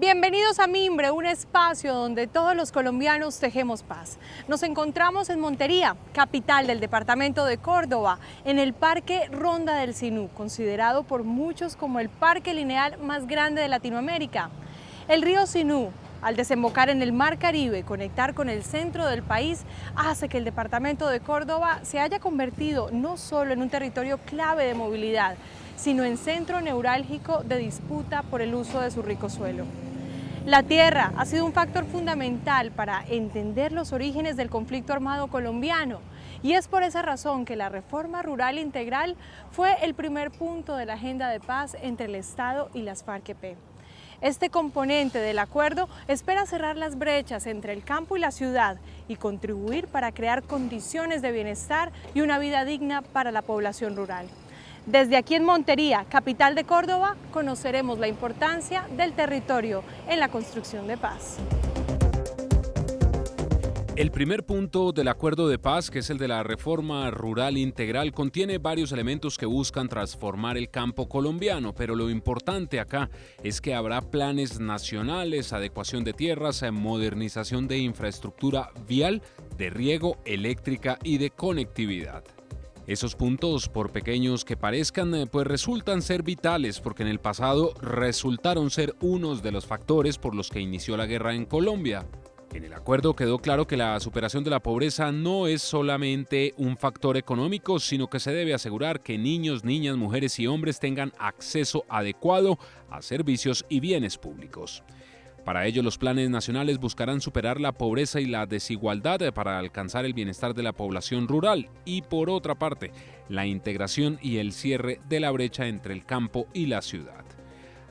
Bienvenidos a Mimbre, un espacio donde todos los colombianos tejemos paz. Nos encontramos en Montería, capital del departamento de Córdoba, en el Parque Ronda del Sinú, considerado por muchos como el parque lineal más grande de Latinoamérica. El río Sinú, al desembocar en el Mar Caribe y conectar con el centro del país, hace que el departamento de Córdoba se haya convertido no solo en un territorio clave de movilidad, sino en centro neurálgico de disputa por el uso de su rico suelo. La tierra ha sido un factor fundamental para entender los orígenes del conflicto armado colombiano, y es por esa razón que la reforma rural integral fue el primer punto de la agenda de paz entre el Estado y las FARC-EP. Este componente del acuerdo espera cerrar las brechas entre el campo y la ciudad y contribuir para crear condiciones de bienestar y una vida digna para la población rural. Desde aquí en Montería, capital de Córdoba, conoceremos la importancia del territorio en la construcción de paz. El primer punto del acuerdo de paz, que es el de la reforma rural integral, contiene varios elementos que buscan transformar el campo colombiano, pero lo importante acá es que habrá planes nacionales, adecuación de tierras, modernización de infraestructura vial, de riego, eléctrica y de conectividad. Esos puntos, por pequeños que parezcan, pues resultan ser vitales porque en el pasado resultaron ser unos de los factores por los que inició la guerra en Colombia. En el acuerdo quedó claro que la superación de la pobreza no es solamente un factor económico, sino que se debe asegurar que niños, niñas, mujeres y hombres tengan acceso adecuado a servicios y bienes públicos. Para ello, los planes nacionales buscarán superar la pobreza y la desigualdad para alcanzar el bienestar de la población rural y, por otra parte, la integración y el cierre de la brecha entre el campo y la ciudad.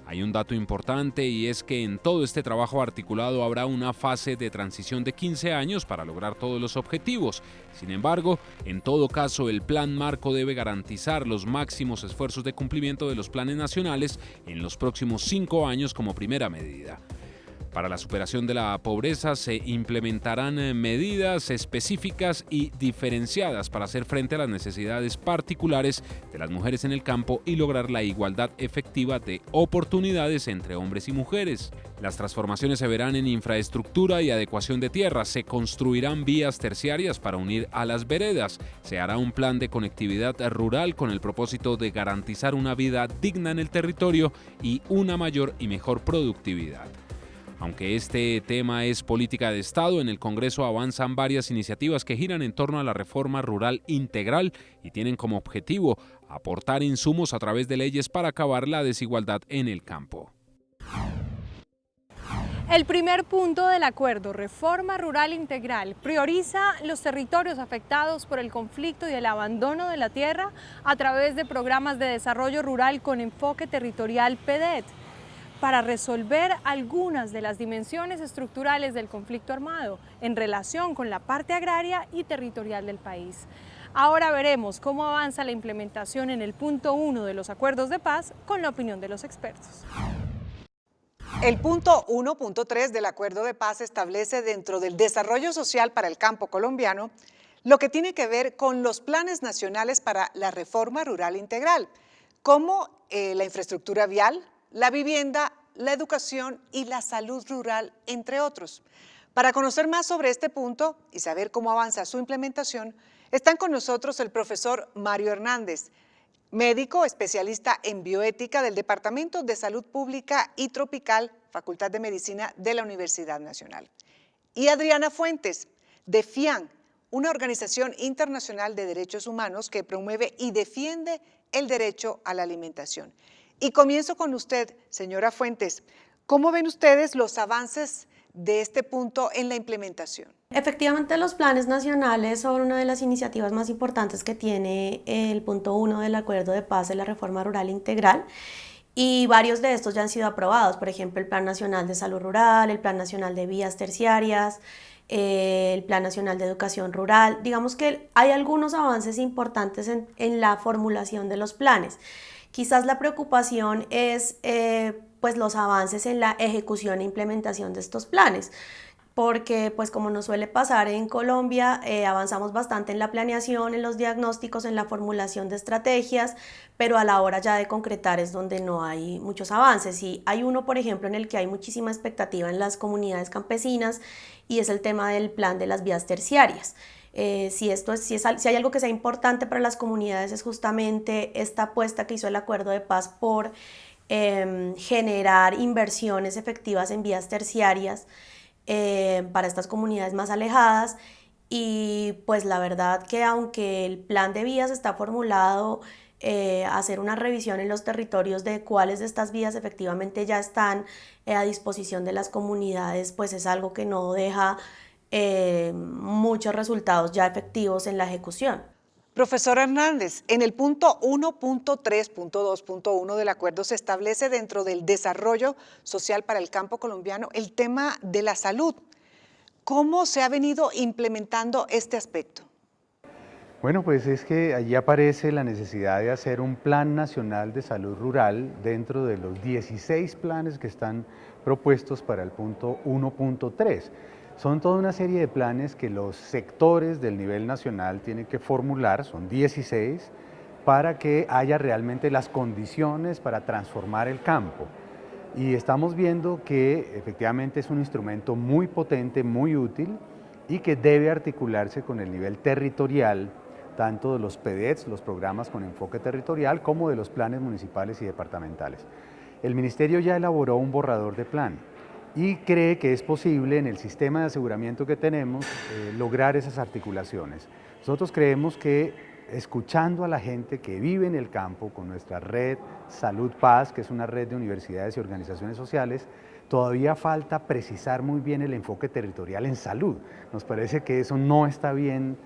Hay un dato importante y es que en todo este trabajo articulado habrá una fase de transición de 15 años para lograr todos los objetivos. Sin embargo, en todo caso, el plan marco debe garantizar los máximos esfuerzos de cumplimiento de los planes nacionales en los próximos 5 años como primera medida. Para la superación de la pobreza se implementarán medidas específicas y diferenciadas para hacer frente a las necesidades particulares de las mujeres en el campo y lograr la igualdad efectiva de oportunidades entre hombres y mujeres. Las transformaciones se verán en infraestructura y adecuación de tierras, se construirán vías terciarias para unir a las veredas, se hará un plan de conectividad rural con el propósito de garantizar una vida digna en el territorio y una mayor y mejor productividad. Aunque este tema es política de Estado, en el Congreso avanzan varias iniciativas que giran en torno a la reforma rural integral y tienen como objetivo aportar insumos a través de leyes para acabar la desigualdad en el campo. El primer punto del acuerdo, Reforma Rural Integral, prioriza los territorios afectados por el conflicto y el abandono de la tierra a través de programas de desarrollo rural con enfoque territorial PDET, para resolver algunas de las dimensiones estructurales del conflicto armado en relación con la parte agraria y territorial del país. Ahora veremos cómo avanza la implementación en el punto 1 de los acuerdos de paz con la opinión de los expertos. El punto 1.3 del acuerdo de paz establece dentro del desarrollo social para el campo colombiano lo que tiene que ver con los planes nacionales para la reforma rural integral, como la infraestructura vial, la vivienda, la educación y la salud rural, entre otros. Para conocer más sobre este punto y saber cómo avanza su implementación, están con nosotros el profesor Mario Hernández, médico especialista en bioética del Departamento de Salud Pública y Tropical, Facultad de Medicina de la Universidad Nacional, y Adriana Fuentes, de FIAN, una organización internacional de derechos humanos que promueve y defiende el derecho a la alimentación. Y comienzo con usted, señora Fuentes. ¿Cómo ven ustedes los avances de este punto en la implementación? Efectivamente, los planes nacionales son una de las iniciativas más importantes que tiene el punto 1 del acuerdo de paz de la reforma rural integral, y varios de estos ya han sido aprobados. Por ejemplo, el Plan Nacional de Salud Rural, el Plan Nacional de Vías Terciarias, el Plan Nacional de Educación Rural. Digamos que hay algunos avances importantes en la formulación de los planes. Quizás la preocupación es pues los avances en la ejecución e implementación de estos planes. porque pues como nos suele pasar en Colombia, avanzamos bastante en la planeación, en los diagnósticos, en la formulación de estrategias, pero a la hora ya de concretar es donde no hay muchos avances. Y hay uno, por ejemplo, en el que hay muchísima expectativa en las comunidades campesinas y es el tema del plan de las vías terciarias. Si hay algo que sea importante para las comunidades es justamente esta apuesta que hizo el Acuerdo de Paz por generar inversiones efectivas en vías terciarias para estas comunidades más alejadas. Y pues la verdad que aunque el plan de vías está formulado, hacer una revisión en los territorios de cuáles de estas vías efectivamente ya están a disposición de las comunidades, pues es algo que no deja muchos resultados ya efectivos en la ejecución. Profesor Hernández, en el punto 1.3.2.1 del acuerdo se establece dentro del desarrollo social para el campo colombiano el tema de la salud. ¿Cómo se ha venido implementando este aspecto? Bueno, pues es que allí aparece la necesidad de hacer un plan nacional de salud rural dentro de los 16 planes que están propuestos para el punto 1.3. Son toda una serie de planes que los sectores del nivel nacional tienen que formular, son 16, para que haya realmente las condiciones para transformar el campo. Y estamos viendo que efectivamente es un instrumento muy potente, muy útil y que debe articularse con el nivel territorial, tanto de los PEDETs, los programas con enfoque territorial, como de los planes municipales y departamentales. El Ministerio ya elaboró un borrador de plan y cree que es posible en el sistema de aseguramiento que tenemos lograr esas articulaciones. Nosotros creemos que escuchando a la gente que vive en el campo con nuestra red Salud Paz, que es una red de universidades y organizaciones sociales, todavía falta precisar muy bien el enfoque territorial en salud. Nos parece que eso no está bien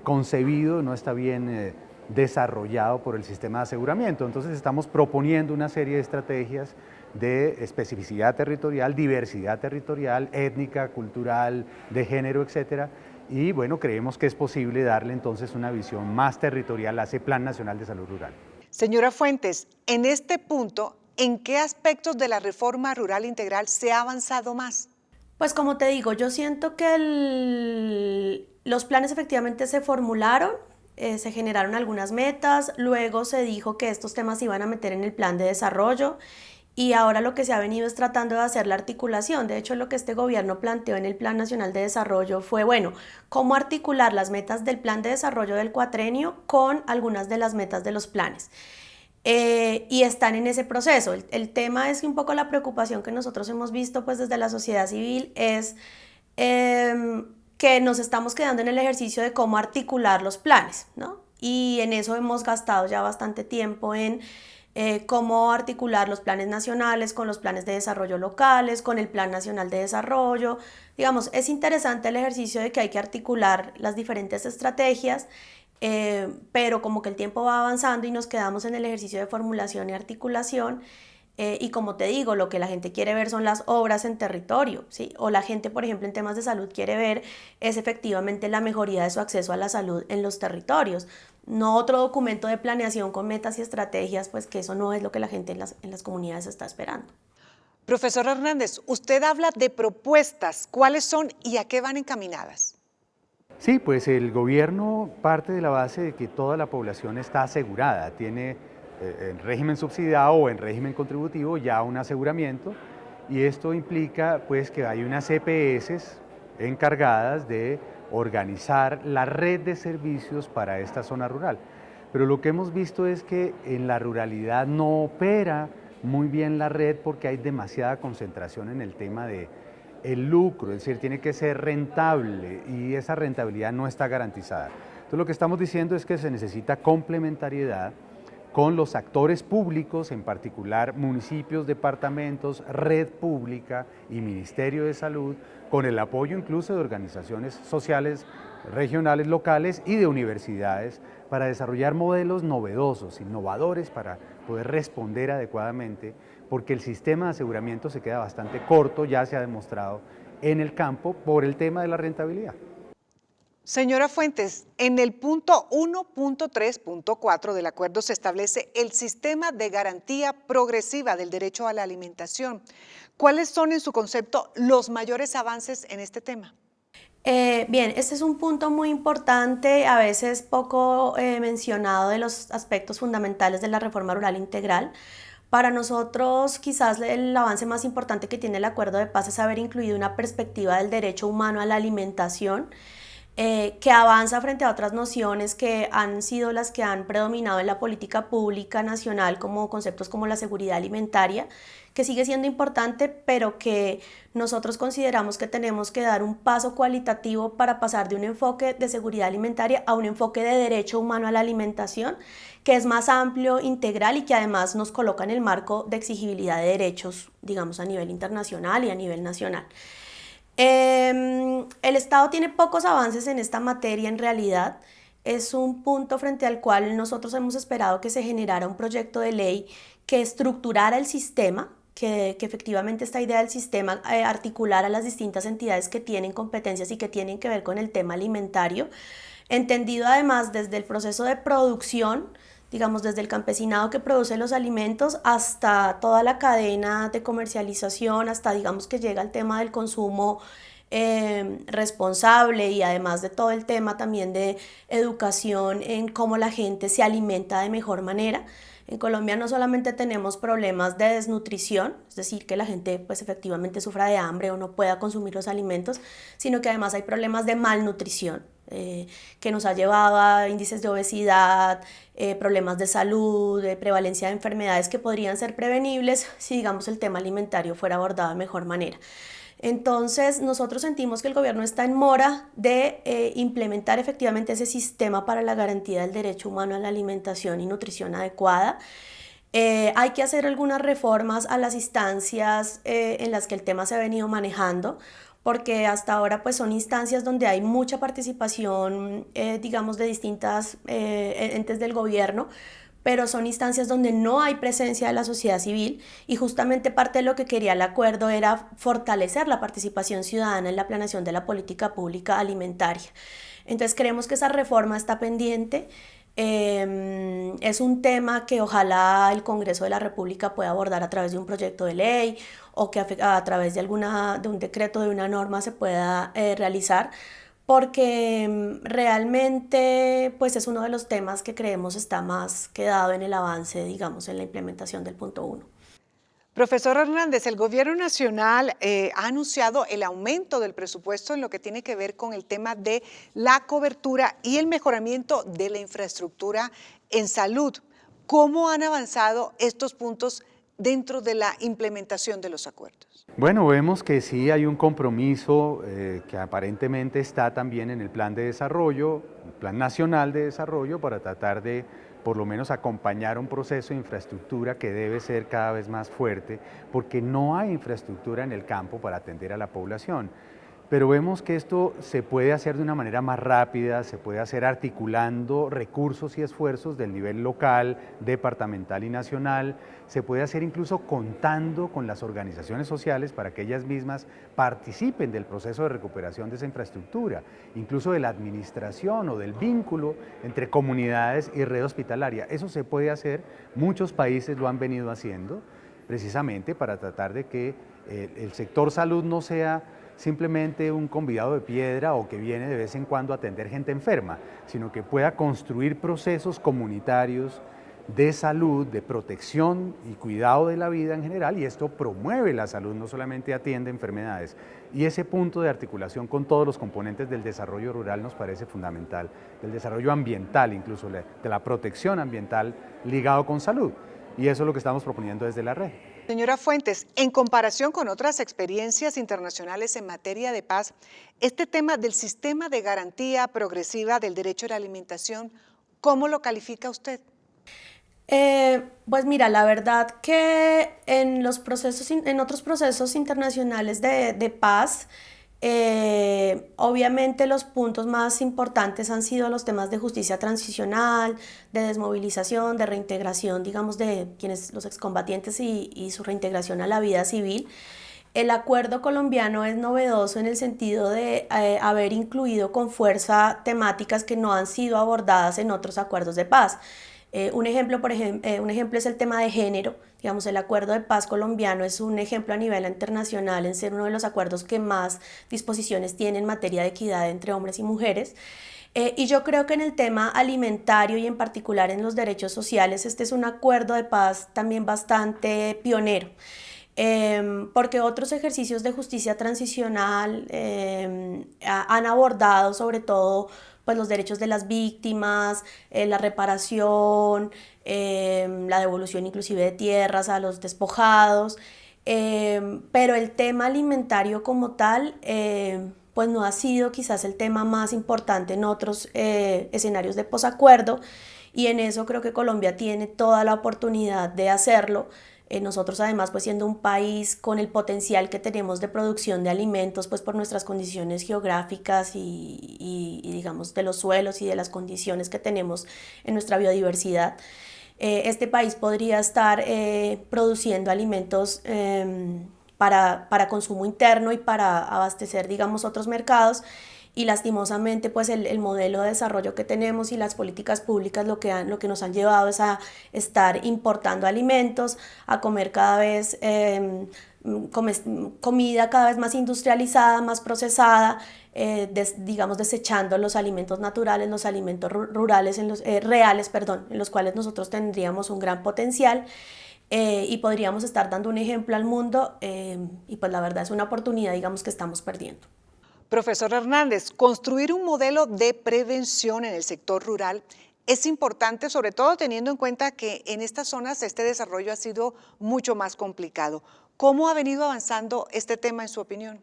concebido, no está bien desarrollado por el sistema de aseguramiento. Entonces estamos proponiendo una serie de estrategias de especificidad territorial, diversidad territorial, étnica, cultural, de género, etcétera. Y bueno, creemos que es posible darle entonces una visión más territorial a ese Plan Nacional de Salud Rural. Señora Fuentes, en este punto, ¿en qué aspectos de la reforma rural integral se ha avanzado más? Pues como te digo, yo siento que los planes efectivamente se formularon, se generaron algunas metas, luego se dijo que estos temas se iban a meter en el plan de desarrollo y ahora lo que se ha venido es tratando de hacer la articulación. De hecho, lo que este gobierno planteó en el Plan Nacional de Desarrollo fue, bueno, cómo articular las metas del plan de desarrollo del cuatrenio con algunas de las metas de los planes. Y están en ese proceso. El tema es que un poco la preocupación que nosotros hemos visto pues desde la sociedad civil es que nos estamos quedando en el ejercicio de cómo articular los planes, ¿no? Y en eso hemos gastado ya bastante tiempo en cómo articular los planes nacionales con los planes de desarrollo locales, con el Plan Nacional de Desarrollo. Digamos, es interesante el ejercicio de que hay que articular las diferentes estrategias, pero como que el tiempo va avanzando y nos quedamos en el ejercicio de formulación y articulación. Y como te digo, lo que la gente quiere ver son las obras en territorio, ¿sí? O la gente, por ejemplo, en temas de salud quiere ver es efectivamente la mejoría de su acceso a la salud en los territorios. No otro documento de planeación con metas y estrategias, pues que eso no es lo que la gente en las comunidades está esperando. Profesor Hernández, usted habla de propuestas. ¿Cuáles son y a qué van encaminadas? Sí, pues el gobierno parte de la base de que toda la población está asegurada, tiene en régimen subsidiado o en régimen contributivo ya un aseguramiento y esto implica pues que hay unas EPS encargadas de organizar la red de servicios para esta zona rural. Pero lo que hemos visto es que en la ruralidad no opera muy bien la red porque hay demasiada concentración en el tema de el lucro, es decir, tiene que ser rentable y esa rentabilidad no está garantizada. Entonces lo que estamos diciendo es que se necesita complementariedad con los actores públicos, en particular municipios, departamentos, red pública y Ministerio de Salud, con el apoyo incluso de organizaciones sociales regionales, locales y de universidades para desarrollar modelos novedosos, innovadores para poder responder adecuadamente, porque el sistema de aseguramiento se queda bastante corto, ya se ha demostrado en el campo por el tema de la rentabilidad. Señora Fuentes, en el punto 1.3.4 del acuerdo se establece el sistema de garantía progresiva del derecho a la alimentación. ¿Cuáles son, en su concepto, los mayores avances en este tema? Bien, este es un punto muy importante, a veces poco mencionado, de los aspectos fundamentales de la reforma rural integral. Para nosotros, quizás el avance más importante que tiene el acuerdo de paz es haber incluido una perspectiva del derecho humano a la alimentación, que avanza frente a otras nociones que han sido las que han predominado en la política pública nacional, como conceptos como la seguridad alimentaria, que sigue siendo importante, pero que nosotros consideramos que tenemos que dar un paso cualitativo para pasar de un enfoque de seguridad alimentaria a un enfoque de derecho humano a la alimentación, que es más amplio, integral y que además nos coloca en el marco de exigibilidad de derechos, digamos, a nivel internacional y a nivel nacional. El Estado tiene pocos avances en esta materia en realidad. Es un punto frente al cual nosotros hemos esperado que se generara un proyecto de ley que estructurara el sistema, que efectivamente esta idea del sistema articulara a las distintas entidades que tienen competencias y que tienen que ver con el tema alimentario, entendido además desde el proceso de producción, digamos, desde el campesinado que produce los alimentos hasta toda la cadena de comercialización, hasta, digamos, que llega el tema del consumo responsable, y además de todo el tema también de educación en cómo la gente se alimenta de mejor manera. En Colombia no solamente tenemos problemas de desnutrición, es decir, que la gente pues efectivamente sufra de hambre o no pueda consumir los alimentos, sino que además hay problemas de malnutrición, que nos ha llevado a índices de obesidad, problemas de salud, de prevalencia de enfermedades que podrían ser prevenibles si, digamos, el tema alimentario fuera abordado de mejor manera. Entonces, nosotros sentimos que el gobierno está en mora de implementar efectivamente ese sistema para la garantía del derecho humano a la alimentación y nutrición adecuada. Hay que hacer algunas reformas a las instancias en las que el tema se ha venido manejando, porque hasta ahora pues son instancias donde hay mucha participación, digamos, de distintas entes del gobierno, pero son instancias donde no hay presencia de la sociedad civil, y justamente parte de lo que quería el acuerdo era fortalecer la participación ciudadana en la planeación de la política pública alimentaria. Entonces creemos que esa reforma está pendiente. Es un tema que ojalá el Congreso de la República pueda abordar a través de un proyecto de ley, o que a través de un decreto, de una norma se pueda realizar, porque realmente pues es uno de los temas que creemos está más quedado en el avance, digamos, en la implementación del punto 1. Profesor Hernández, el Gobierno Nacional ha anunciado el aumento del presupuesto en lo que tiene que ver con el tema de la cobertura y el mejoramiento de la infraestructura en salud. ¿Cómo han avanzado estos puntos dentro de la implementación de los acuerdos? Bueno, vemos que sí hay un compromiso que aparentemente está también en el plan de desarrollo, el Plan Nacional de Desarrollo, para tratar de por lo menos acompañar un proceso de infraestructura que debe ser cada vez más fuerte, porque no hay infraestructura en el campo para atender a la población. Pero vemos que esto se puede hacer de una manera más rápida, se puede hacer articulando recursos y esfuerzos del nivel local, departamental y nacional, se puede hacer incluso contando con las organizaciones sociales para que ellas mismas participen del proceso de recuperación de esa infraestructura, incluso de la administración o del vínculo entre comunidades y red hospitalaria. Eso se puede hacer, muchos países lo han venido haciendo, precisamente para tratar de que el sector salud no sea simplemente un convidado de piedra o que viene de vez en cuando a atender gente enferma, sino que pueda construir procesos comunitarios de salud, de protección y cuidado de la vida en general, y esto promueve la salud, no solamente atiende enfermedades. Y ese punto de articulación con todos los componentes del desarrollo rural nos parece fundamental, del desarrollo ambiental, incluso de la protección ambiental ligado con salud, y eso es lo que estamos proponiendo desde la red. Señora Fuentes, en comparación con otras experiencias internacionales en materia de paz, este tema del sistema de garantía progresiva del derecho a la alimentación, ¿cómo lo califica usted? Pues mira, la verdad que en otros procesos internacionales de paz, obviamente los puntos más importantes han sido los temas de justicia transicional, de desmovilización, de reintegración, digamos, de los excombatientes y su reintegración a la vida civil. El acuerdo colombiano es novedoso en el sentido de haber incluido con fuerza temáticas que no han sido abordadas en otros acuerdos de paz. Un ejemplo es el tema de género. Digamos, el acuerdo de paz colombiano es un ejemplo a nivel internacional en ser uno de los acuerdos que más disposiciones tiene en materia de equidad entre hombres y mujeres. Y yo creo que en el tema alimentario y en particular en los derechos sociales, este es un acuerdo de paz también bastante pionero. Porque otros ejercicios de justicia transicional han abordado sobre todo pues, los derechos de las víctimas, la reparación, la devolución inclusive de tierras a los despojados, pero el tema alimentario como tal pues no ha sido quizás el tema más importante en otros escenarios de posacuerdo, y en eso creo que Colombia tiene toda la oportunidad de hacerlo. Nosotros además, pues siendo un país con el potencial que tenemos de producción de alimentos, pues por nuestras condiciones geográficas y digamos de los suelos y de las condiciones que tenemos en nuestra biodiversidad, este país podría estar produciendo alimentos para consumo interno y para abastecer, digamos, otros mercados. Y lastimosamente pues el modelo de desarrollo que tenemos y las políticas públicas lo que nos han llevado es a estar importando alimentos, a comer cada vez comida cada vez más industrializada, más procesada, digamos desechando los alimentos naturales, los alimentos rurales, reales, en los cuales nosotros tendríamos un gran potencial. Y podríamos estar dando un ejemplo al mundo y pues la verdad es una oportunidad, digamos, que estamos perdiendo. Profesor Hernández, construir un modelo de prevención en el sector rural es importante, sobre todo teniendo en cuenta que en estas zonas este desarrollo ha sido mucho más complicado. ¿Cómo ha venido avanzando este tema en su opinión?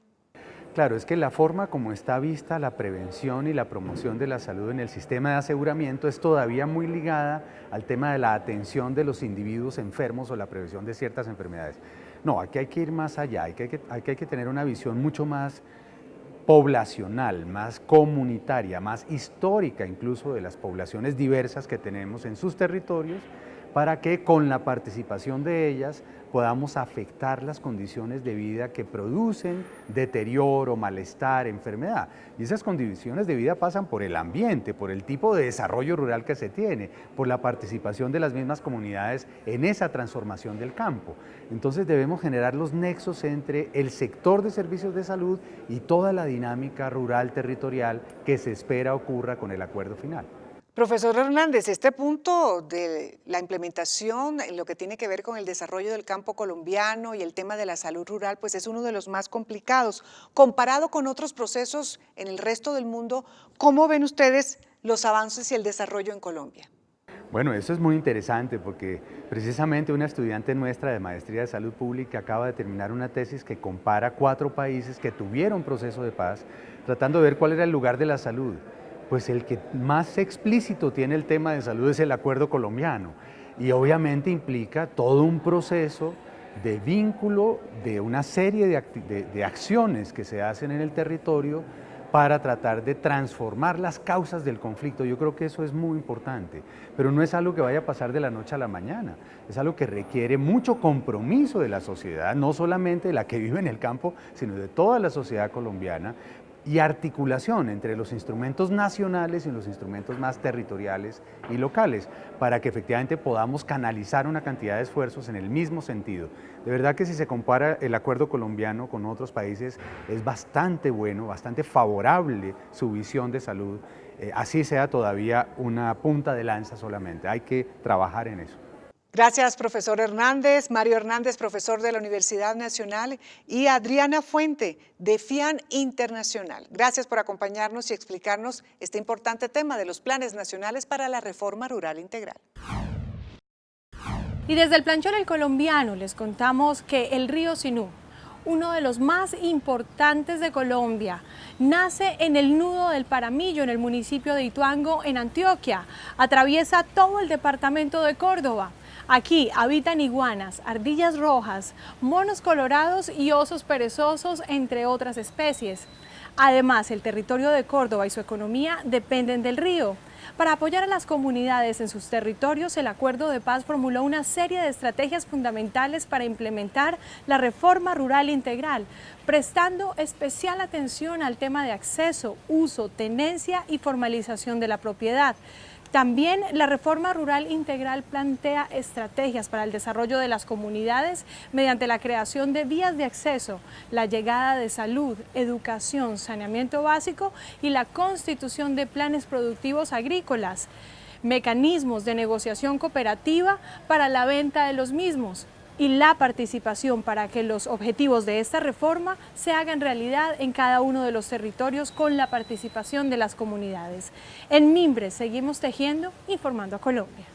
Claro, es que la forma como está vista la prevención y la promoción de la salud en el sistema de aseguramiento es todavía muy ligada al tema de la atención de los individuos enfermos o la prevención de ciertas enfermedades. No, aquí hay que ir más allá, hay que tener una visión mucho más poblacional, más comunitaria, más histórica incluso de las poblaciones diversas que tenemos en sus territorios, para que con la participación de ellas podamos afectar las condiciones de vida que producen deterioro, malestar, enfermedad. Y esas condiciones de vida pasan por el ambiente, por el tipo de desarrollo rural que se tiene, por la participación de las mismas comunidades en esa transformación del campo. Entonces debemos generar los nexos entre el sector de servicios de salud y toda la dinámica rural territorial que se espera ocurra con el acuerdo final. Profesor Hernández, este punto de la implementación en lo que tiene que ver con el desarrollo del campo colombiano y el tema de la salud rural, pues es uno de los más complicados. Comparado con otros procesos en el resto del mundo, ¿cómo ven ustedes los avances y el desarrollo en Colombia? Bueno, eso es muy interesante porque precisamente una estudiante nuestra de Maestría de Salud Pública acaba de terminar una tesis que compara 4 países que tuvieron proceso de paz, tratando de ver cuál era el lugar de la salud. Pues el que más explícito tiene el tema de salud es el acuerdo colombiano y obviamente implica todo un proceso de vínculo de una serie de acciones que se hacen en el territorio para tratar de transformar las causas del conflicto. Yo creo que eso es muy importante, pero no es algo que vaya a pasar de la noche a la mañana, es algo que requiere mucho compromiso de la sociedad, no solamente de la que vive en el campo, sino de toda la sociedad colombiana, y articulación entre los instrumentos nacionales y los instrumentos más territoriales y locales, para que efectivamente podamos canalizar una cantidad de esfuerzos en el mismo sentido. De verdad que si se compara el acuerdo colombiano con otros países, es bastante bueno, bastante favorable su visión de salud, así sea todavía una punta de lanza solamente, hay que trabajar en eso. Gracias, profesor Hernández. Mario Hernández, profesor de la Universidad Nacional, y Adriana Fuente, de FIAN Internacional. Gracias por acompañarnos y explicarnos este importante tema de los planes nacionales para la reforma rural integral. Y desde el Planchón El Colombiano les contamos que el río Sinú, uno de los más importantes de Colombia, nace en el nudo del Paramillo, en el municipio de Ituango, en Antioquia. Atraviesa todo el departamento de Córdoba. Aquí habitan iguanas, ardillas rojas, monos colorados y osos perezosos, entre otras especies. Además, el territorio de Córdoba y su economía dependen del río. Para apoyar a las comunidades en sus territorios, el Acuerdo de Paz formuló una serie de estrategias fundamentales para implementar la reforma rural integral, prestando especial atención al tema de acceso, uso, tenencia y formalización de la propiedad. También la reforma rural integral plantea estrategias para el desarrollo de las comunidades mediante la creación de vías de acceso, la llegada de salud, educación, saneamiento básico y la constitución de planes productivos agrícolas, mecanismos de negociación cooperativa para la venta de los mismos y la participación para que los objetivos de esta reforma se hagan realidad en cada uno de los territorios con la participación de las comunidades. En Mimbres seguimos tejiendo, informando a Colombia.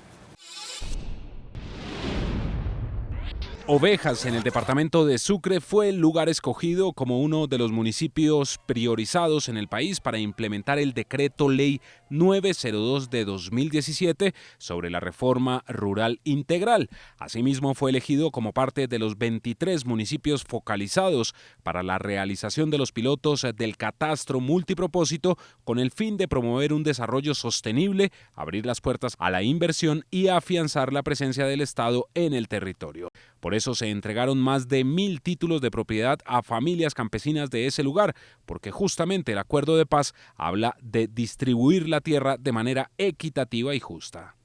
Ovejas, en el departamento de Sucre, fue el lugar escogido como uno de los municipios priorizados en el país para implementar el Decreto Ley 902 de 2017 sobre la reforma rural integral. Asimismo, fue elegido como parte de los 23 municipios focalizados para la realización de los pilotos del catastro multipropósito con el fin de promover un desarrollo sostenible, abrir las puertas a la inversión y afianzar la presencia del Estado en el territorio. Por eso se entregaron más de 1.000 títulos de propiedad a familias campesinas de ese lugar, porque justamente el Acuerdo de Paz habla de distribuir la tierra de manera equitativa y justa.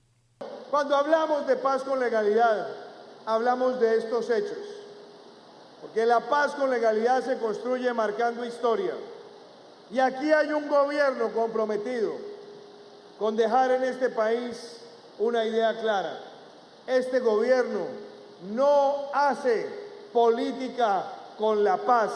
Cuando hablamos de paz con legalidad, hablamos de estos hechos, porque la paz con legalidad se construye marcando historia. Y aquí hay un gobierno comprometido con dejar en este país una idea clara. Este gobierno no hace política con la paz,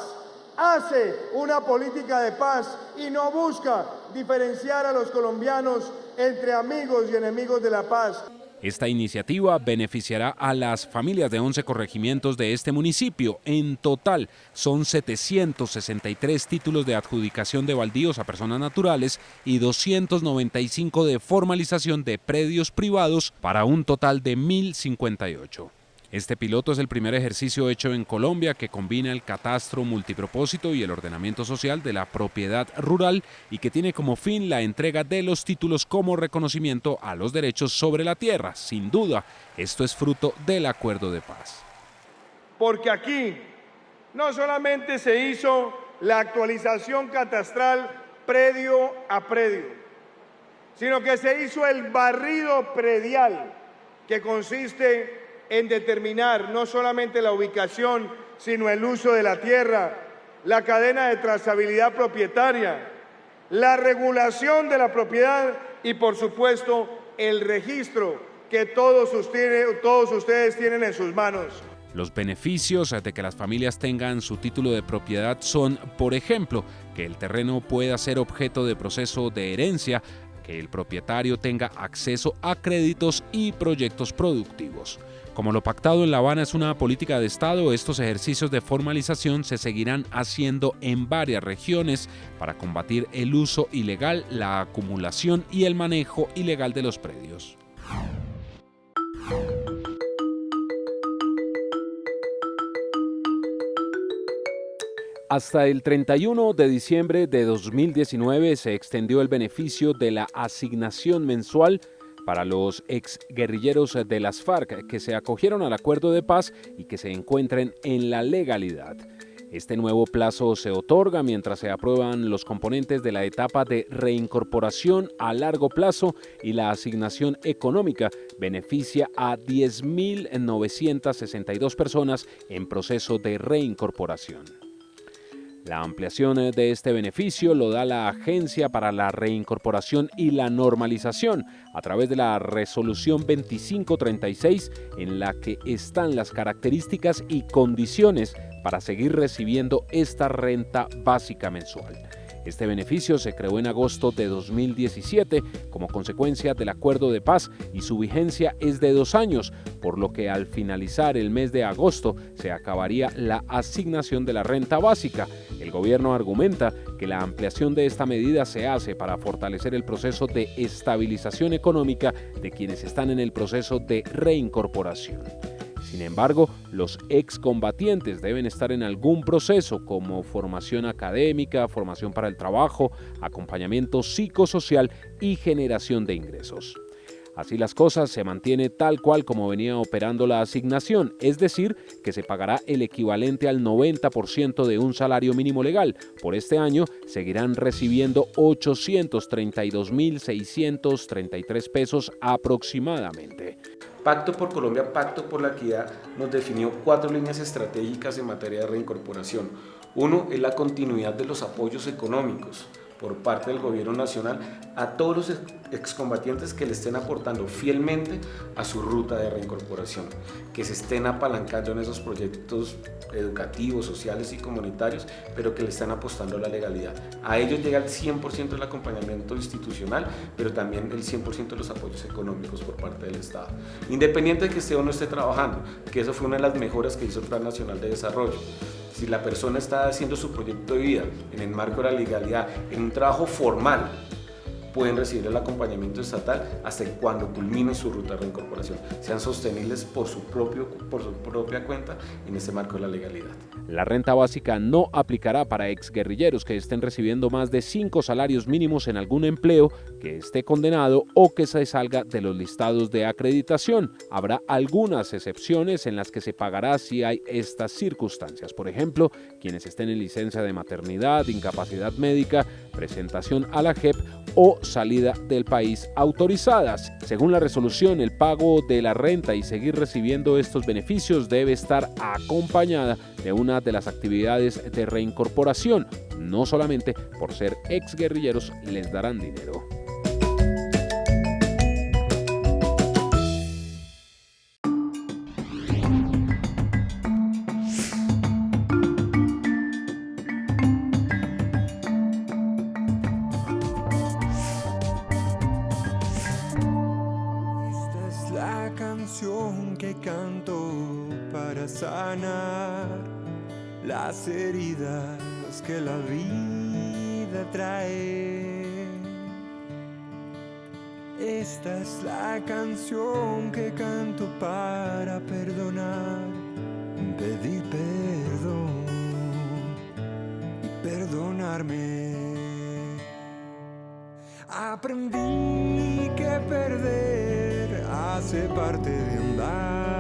hace una política de paz y no busca diferenciar a los colombianos entre amigos y enemigos de la paz. Esta iniciativa beneficiará a las familias de 11 corregimientos de este municipio. En total, son 763 títulos de adjudicación de baldíos a personas naturales y 295 de formalización de predios privados para un total de 1.058. Este piloto es el primer ejercicio hecho en Colombia que combina el catastro multipropósito y el ordenamiento social de la propiedad rural y que tiene como fin la entrega de los títulos como reconocimiento a los derechos sobre la tierra. Sin duda, esto es fruto del Acuerdo de Paz. Porque aquí no solamente se hizo la actualización catastral predio a predio, sino que se hizo el barrido predial, que consiste en determinar no solamente la ubicación, sino el uso de la tierra, la cadena de trazabilidad propietaria, la regulación de la propiedad y, por supuesto, el registro que todos ustedes tienen en sus manos. Los beneficios de que las familias tengan su título de propiedad son, por ejemplo, que el terreno pueda ser objeto de proceso de herencia, que el propietario tenga acceso a créditos y proyectos productivos. Como lo pactado en La Habana es una política de Estado, estos ejercicios de formalización se seguirán haciendo en varias regiones para combatir el uso ilegal, la acumulación y el manejo ilegal de los predios. Hasta el 31 de diciembre de 2019 se extendió el beneficio de la asignación mensual para los exguerrilleros de las FARC que se acogieron al Acuerdo de Paz y que se encuentren en la legalidad. Este nuevo plazo se otorga mientras se aprueban los componentes de la etapa de reincorporación a largo plazo y la asignación económica beneficia a 10.962 personas en proceso de reincorporación. La ampliación de este beneficio lo da la Agencia para la Reincorporación y la Normalización a través de la Resolución 2536, en la que están las características y condiciones para seguir recibiendo esta renta básica mensual. Este beneficio se creó en agosto de 2017 como consecuencia del Acuerdo de Paz y su vigencia es de 2 años, por lo que al finalizar el mes de agosto se acabaría la asignación de la renta básica. El gobierno argumenta que la ampliación de esta medida se hace para fortalecer el proceso de estabilización económica de quienes están en el proceso de reincorporación. Sin embargo, los excombatientes deben estar en algún proceso como formación académica, formación para el trabajo, acompañamiento psicosocial y generación de ingresos. Así las cosas, se mantiene tal cual como venía operando la asignación, es decir, que se pagará el equivalente al 90% de un salario mínimo legal. Por este año seguirán recibiendo 832.633 pesos aproximadamente. Pacto por Colombia, Pacto por la Equidad nos definió 4 líneas estratégicas en materia de reincorporación. Uno es la continuidad de los apoyos económicos por parte del gobierno nacional a todos los excombatientes que le estén aportando fielmente a su ruta de reincorporación, que se estén apalancando en esos proyectos educativos, sociales y comunitarios, pero que le están apostando a la legalidad. A ellos llega el 100% del acompañamiento institucional, pero también el 100% de los apoyos económicos por parte del Estado. Independiente de que esté o no esté trabajando, que eso fue una de las mejoras que hizo el Plan Nacional de Desarrollo. Si la persona está haciendo su proyecto de vida en el marco de la legalidad, en un trabajo formal, pueden recibir el acompañamiento estatal hasta cuando culmine su ruta de reincorporación. Sean sostenibles por su propia cuenta en este marco de la legalidad. La renta básica no aplicará para exguerrilleros que estén recibiendo más de 5 salarios mínimos en algún empleo, que esté condenado o que se salga de los listados de acreditación. Habrá algunas excepciones en las que se pagará si hay estas circunstancias. Por ejemplo, quienes estén en licencia de maternidad, incapacidad médica, presentación a la JEP o salida del país autorizadas. Según la resolución, el pago de la renta y seguir recibiendo estos beneficios debe estar acompañada de una de las actividades de reincorporación. No solamente por ser exguerrilleros les darán dinero. Que canto para sanar las heridas que la vida trae. Esta es la canción que canto para perdonar, pedir perdón y perdonarme. Aprendí que perder hace parte de andar.